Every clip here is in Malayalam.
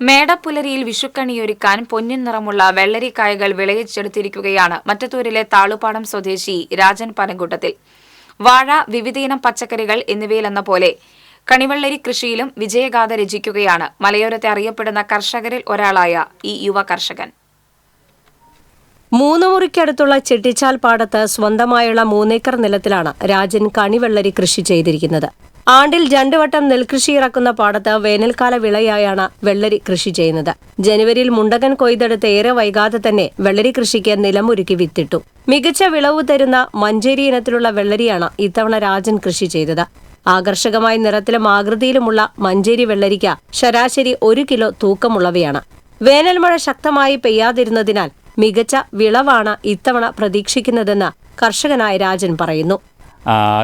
മേടപ്പുലരിയിൽ വിഷുക്കണിയൊരുക്കാൻ പൊന്നിൻ നിറമുള്ള വെള്ളരിക്കായകൾ വിളയിച്ചെടുത്തിരിക്കുകയാണ് മറ്റത്തൂരിലെ താളുപാടം സ്വദേശി രാജൻ പനങ്കൂട്ടത്തിൽ. വാഴ, വിവിധയിനം പച്ചക്കറികൾ എന്നിവയിലെന്ന പോലെ കണിവെള്ളരി കൃഷിയിലും വിജയഗാഥ രചിക്കുകയാണ് മലയോരത്തെ അറിയപ്പെടുന്ന കർഷകരിൽ ഒരാളായ ഈ യുവ കർഷകൻ. 3 മുറിക്കടുത്തുള്ള ചെട്ടിച്ചാൽ പാടത്ത് സ്വന്തമായുള്ള 3 ഏക്കർ നിലത്തിലാണ് രാജൻ കണിവെള്ളരി കൃഷി ചെയ്തിരിക്കുന്നത്. ആണ്ടിൽ 2 വട്ടം നെൽകൃഷി ഇറക്കുന്ന പാടത്ത് വേനൽക്കാല വിളയായാണ് വെള്ളരി കൃഷി ചെയ്യുന്നത്. ജനുവരിയിൽ മുണ്ടകൻ കൊയ്തെടുത്ത് ഏറെ വൈകാതെ തന്നെ വെള്ളരി കൃഷിക്ക് നിലമൊരുക്കി വിത്തിട്ടു. മികച്ച വിളവ് തരുന്ന മഞ്ചേരി ഇനത്തിലുള്ള വെള്ളരിയാണ് ഇത്തവണ രാജൻ കൃഷി ചെയ്തത്. ആകർഷകമായ നിറത്തിലും ആകൃതിയിലുമുള്ള മഞ്ചേരി വെള്ളരിക്ക ശരാശരി 1 കിലോ തൂക്കമുള്ളവയാണ്. വേനൽ മഴ ശക്തമായി പെയ്യാതിരുന്നതിനാൽ മികച്ച വിളവാണ് ഇത്തവണ പ്രതീക്ഷിക്കുന്നതെന്ന് കർഷകനായ രാജൻ പറയുന്നു.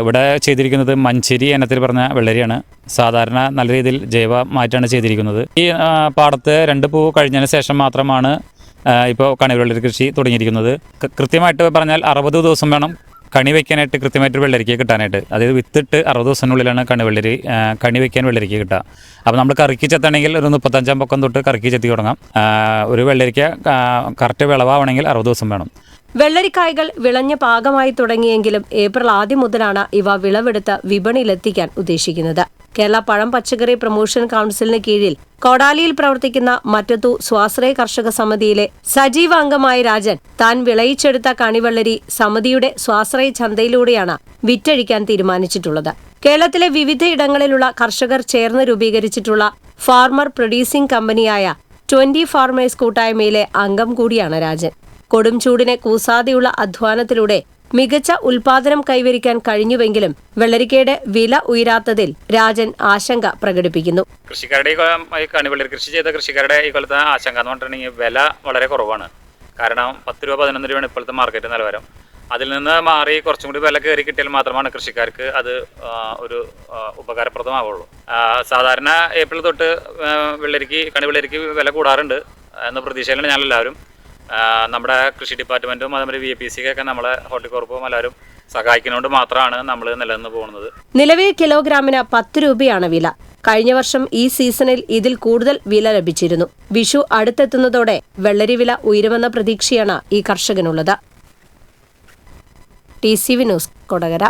ഇവിടെ ചെയ്തിരിക്കുന്നത് മഞ്ചേരി ഇനത്തിൽ പറഞ്ഞ വെള്ളരിയാണ്. സാധാരണ നല്ല രീതിയിൽ ജൈവമായിട്ടാണ് ചെയ്തിരിക്കുന്നത്. ഈ പാടത്ത് 2 പൂ കഴിഞ്ഞതിന് ശേഷം മാത്രമാണ് ഇപ്പോൾ കണിവെള്ളരി കൃഷി തുടങ്ങിയിരിക്കുന്നത്. കൃത്യമായിട്ട് പറഞ്ഞാൽ 60 ദിവസം വേണം കണി വയ്ക്കാനായിട്ട്, കൃത്യമായിട്ട് വെള്ളരിക്ക കിട്ടാനായിട്ട്. അതായത് വിത്തിട്ട് 60 ദിവസത്തിനുള്ളിലാണ് കണി വയ്ക്കാൻ വെള്ളരിക്ക കിട്ടുക. അപ്പോൾ നമ്മൾ കറിക്ക് ചെത്തണമെങ്കിൽ ഒരു 35 പൊക്കം തൊട്ട് കറിക്ക് ചെത്തി തുടങ്ങാം. ഒരു വെള്ളരിക്ക കറക്റ്റ് വിളവാണെങ്കിൽ 60 ദിവസം വേണം. വെള്ളരിക്കായ്കൾ വിളഞ്ഞ പാകമായി തുടങ്ങിയെങ്കിലും ഏപ്രിൽ ആദ്യം മുതലാണ് ഇവ വിളവെടുത്ത് വിപണിയിലെത്തിക്കാൻ ഉദ്ദേശിക്കുന്നത്. കേരള പഴം പച്ചക്കറി പ്രൊമോഷൻ കൌൺസിലിന് കീഴിൽ കോടാലിയിൽ പ്രവർത്തിക്കുന്ന മറ്റത്തു സ്വാശ്രയ കർഷക സമിതിയിലെ സജീവ അംഗമായ രാജൻ താൻ വിളയിച്ചെടുത്ത കണിവെള്ളരി സമിതിയുടെ സ്വാശ്രയ ചന്തയിലൂടെയാണ് വിറ്റഴിക്കാൻ തീരുമാനിച്ചിട്ടുള്ളത്. കേരളത്തിലെ വിവിധയിടങ്ങളിലുള്ള കർഷകർ ചേർന്ന് രൂപീകരിച്ചിട്ടുള്ള ഫാർമർ പ്രൊഡ്യൂസിംഗ് കമ്പനിയായ 20 ഫാർമേഴ്സ് കൂട്ടായ്മയിലെ അംഗം കൂടിയാണ് രാജൻ. കൊടും ചൂടിനെ കൂസാതെയുള്ള അധ്വാനത്തിലൂടെ മികച്ച ഉൽപാദനം കൈവരിക്കാൻ കഴിഞ്ഞുവെങ്കിലും വെള്ളരിക്കയുടെ വില ഉയരാത്തതിൽ രാജൻ ആശങ്ക പ്രകടിപ്പിക്കുന്നു. കൃഷിക്കാരുടെ കണിവെള്ളരി കൃഷി ചെയ്ത കൃഷിക്കാരുടെ ഇപ്പോഴത്തെ ആശങ്ക എന്ന് പറഞ്ഞിട്ടുണ്ടെങ്കിൽ വില വളരെ കുറവാണ്. കാരണം 10 രൂപ 11 രൂപയാണ് ഇപ്പോഴത്തെ മാർക്കറ്റ് നിലവാരം. അതിൽ നിന്ന് മാറി കുറച്ചും കൂടി വില കയറി കിട്ടിയാൽ മാത്രമാണ് കൃഷിക്കാർക്ക് അത് ഒരു ഉപകാരപ്രദമാവുള്ളൂ. സാധാരണ ഏപ്രിൽ തൊട്ട് കണിവെള്ളരിക്ക് വില കൂടാറുണ്ട് എന്ന പ്രതീക്ഷയിലാണ് ഞങ്ങളെല്ലാവരും. നമ്മുടെ കൃഷി ഡിപ്പാർട്ട്മെന്റും അതേമാതിരി VAPC ഒക്കെ നമ്മളെ ഹോർട്ടികോർപ്പും എല്ലാവരും സഹായിക്കുന്നതുകൊണ്ട് മാത്രമാണ് നമ്മൾ നിലനിന്ന് പോകുന്നത്. നിലവിൽ കിലോഗ്രാമിന് 10 രൂപയാണ് വില. കഴിഞ്ഞ വർഷം ഈ സീസണിൽ ഇതിൽ കൂടുതൽ വില ലഭിച്ചിരുന്നു. വിഷു അടുത്തെത്തുന്നതോടെ വെള്ളരി വില ഉയരുമെന്ന പ്രതീക്ഷയാണ് ഈ കർഷകനുള്ളത്. TCV news, Kodakara.